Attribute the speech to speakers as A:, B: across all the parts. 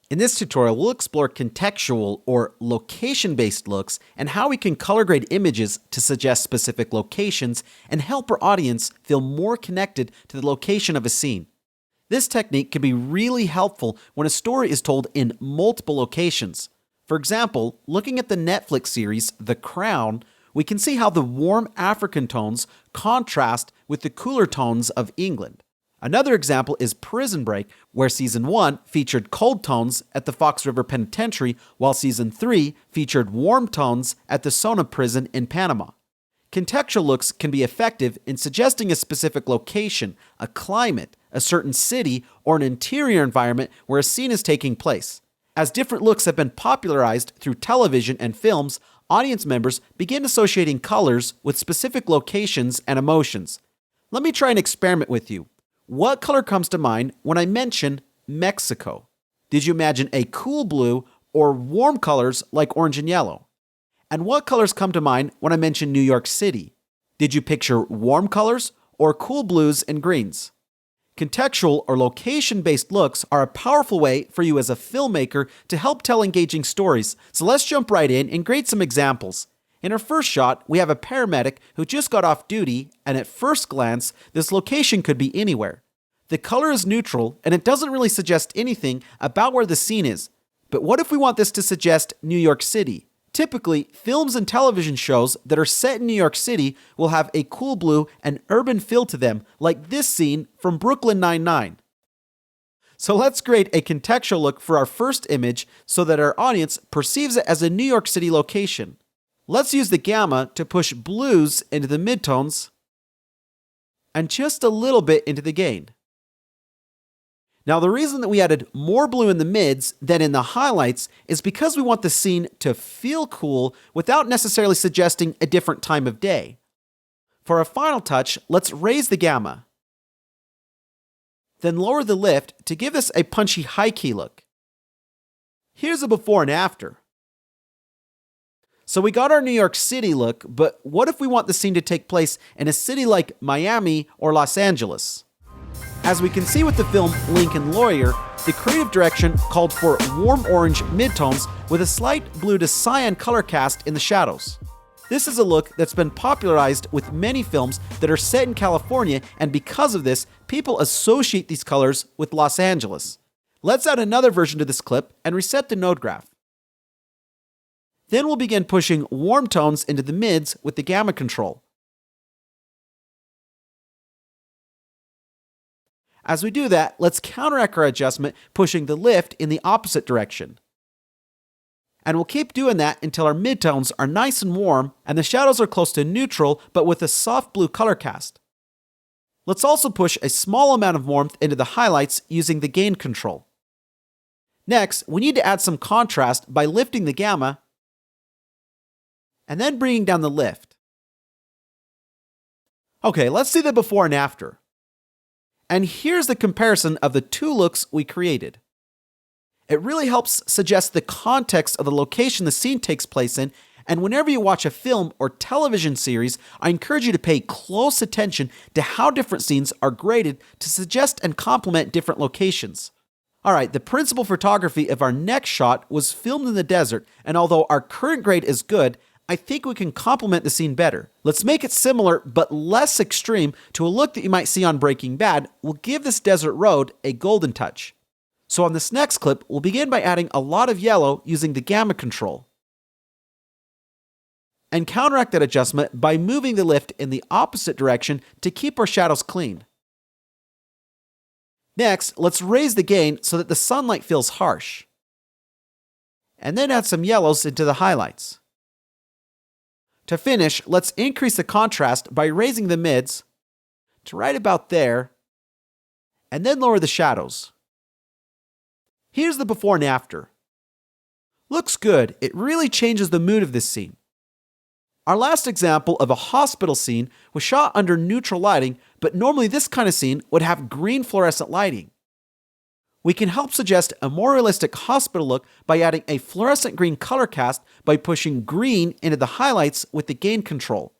A: In this tutorial, we'll explore contextual or location-based looks and how we can color grade images to suggest specific locations and help our audience feel more connected to the location of a scene. This technique can be really helpful when a story is told in multiple locations. For example, looking at the Netflix series The Crown, we can see how the warm African tones contrast with the cooler tones of England. Another example is Prison Break, where Season 1 featured cold tones at the Fox River Penitentiary, while Season 3 featured warm tones at the Sona Prison in Panama. Contextual looks can be effective in suggesting a specific location, a climate, a certain city, or an interior environment where a scene is taking place. As different looks have been popularized through television and films, audience members begin associating colors with specific locations and emotions. Let me try an experiment with you. What color comes to mind when I mention Mexico? Did you imagine a cool blue or warm colors like orange and yellow? And what colors come to mind when I mention New York City? Did you picture warm colors or cool blues and greens? Contextual or location-based looks are a powerful way for you as a filmmaker to help tell engaging stories. So let's jump right in and grade some examples. In our first shot, we have a paramedic who just got off duty, and at first glance, this location could be anywhere. The color is neutral, and it doesn't really suggest anything about where the scene is. But what if we want this to suggest New York City? Typically, films and television shows that are set in New York City will have a cool blue and urban feel to them, like this scene from Brooklyn Nine-Nine. So let's create a contextual look for our first image so that our audience perceives it as a New York City location. Let's use the gamma to push blues into the midtones and just a little bit into the gain. Now, the reason that we added more blue in the mids than in the highlights is because we want the scene to feel cool without necessarily suggesting a different time of day. For a final touch, let's raise the gamma. Then lower the lift to give this a punchy high key look. Here's a before and after. So we got our New York City look, but what if we want the scene to take place in a city like Miami or Los Angeles? As we can see with the film Lincoln Lawyer, the creative direction called for warm orange midtones with a slight blue to cyan color cast in the shadows. This is a look that's been popularized with many films that are set in California, and because of this, people associate these colors with Los Angeles. Let's add another version to this clip and reset the node graph. Then we'll begin pushing warm tones into the mids with the gamma control. As we do that, let's counteract our adjustment, pushing the lift in the opposite direction. And we'll keep doing that until our midtones are nice and warm and the shadows are close to neutral but with a soft blue color cast. Let's also push a small amount of warmth into the highlights using the gain control. Next, we need to add some contrast by lifting the gamma and then bringing down the lift. Okay, let's see the before and after. And here's the comparison of the two looks we created. It really helps suggest the context of the location the scene takes place in, and whenever you watch a film or television series, I encourage you to pay close attention to how different scenes are graded to suggest and complement different locations. Alright, the principal photography of our next shot was filmed in the desert, and although our current grade is good, I think we can complement the scene better. Let's make it similar but less extreme to a look that you might see on Breaking Bad. We'll give this desert road a golden touch. So on this next clip, we'll begin by adding a lot of yellow using the gamma control. And counteract that adjustment by moving the lift in the opposite direction to keep our shadows clean. Next, let's raise the gain so that the sunlight feels harsh. And then add some yellows into the highlights. To finish, let's increase the contrast by raising the mids to right about there, and then lower the shadows. Here's the before and after. Looks good. It really changes the mood of this scene. Our last example of a hospital scene was shot under neutral lighting, but normally this kind of scene would have green fluorescent lighting. We can help suggest a more realistic hospital look by adding a fluorescent green color cast by pushing green into the highlights with the gain control,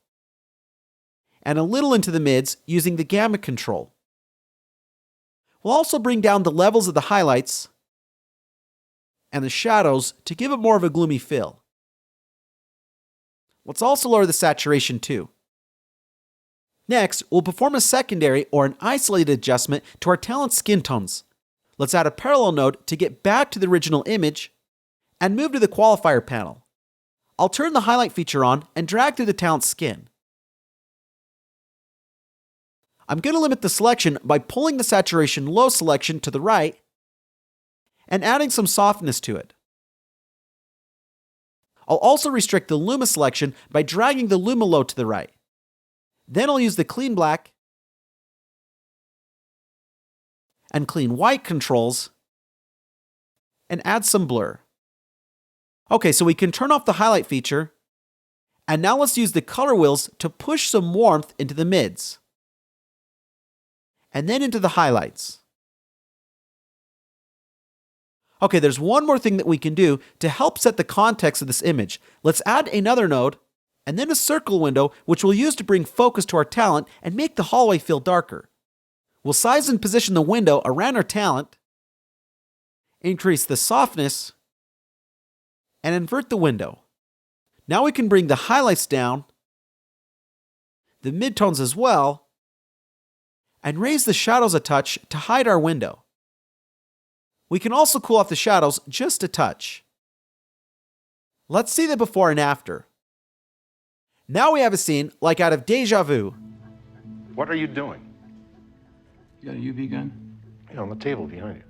A: and a little into the mids using the gamma control. We'll also bring down the levels of the highlights and the shadows to give it more of a gloomy feel. Let's also lower the saturation too. Next, we'll perform a secondary or an isolated adjustment to our talent's skin tones. Let's add a parallel node to get back to the original image and move to the qualifier panel. I'll turn the highlight feature on and drag through the talent's skin. I'm going to limit the selection by pulling the saturation low selection to the right and adding some softness to it. I'll also restrict the Luma selection by dragging the Luma low to the right. Then I'll use the clean black and clean white controls and add some blur. Okay, so we can turn off the highlight feature, and now let's use the color wheels to push some warmth into the mids and then into the highlights. Okay, there's one more thing that we can do to help set the context of this image. Let's add another node and then a circle window, which we'll use to bring focus to our talent and make the hallway feel darker. We'll size and position the window around our talent, increase the softness, and invert the window. Now we can bring the highlights down, the midtones as well, and raise the shadows a touch to hide our window. We can also cool off the shadows just a touch. Let's see the before and after. Now we have a scene like out of Deja Vu.
B: What are you doing?
C: You got a UV gun?
B: Yeah, on the table behind you.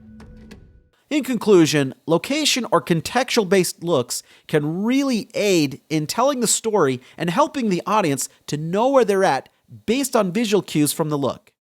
A: In conclusion, location or contextual-based looks can really aid in telling the story and helping the audience to know where they're at based on visual cues from the look.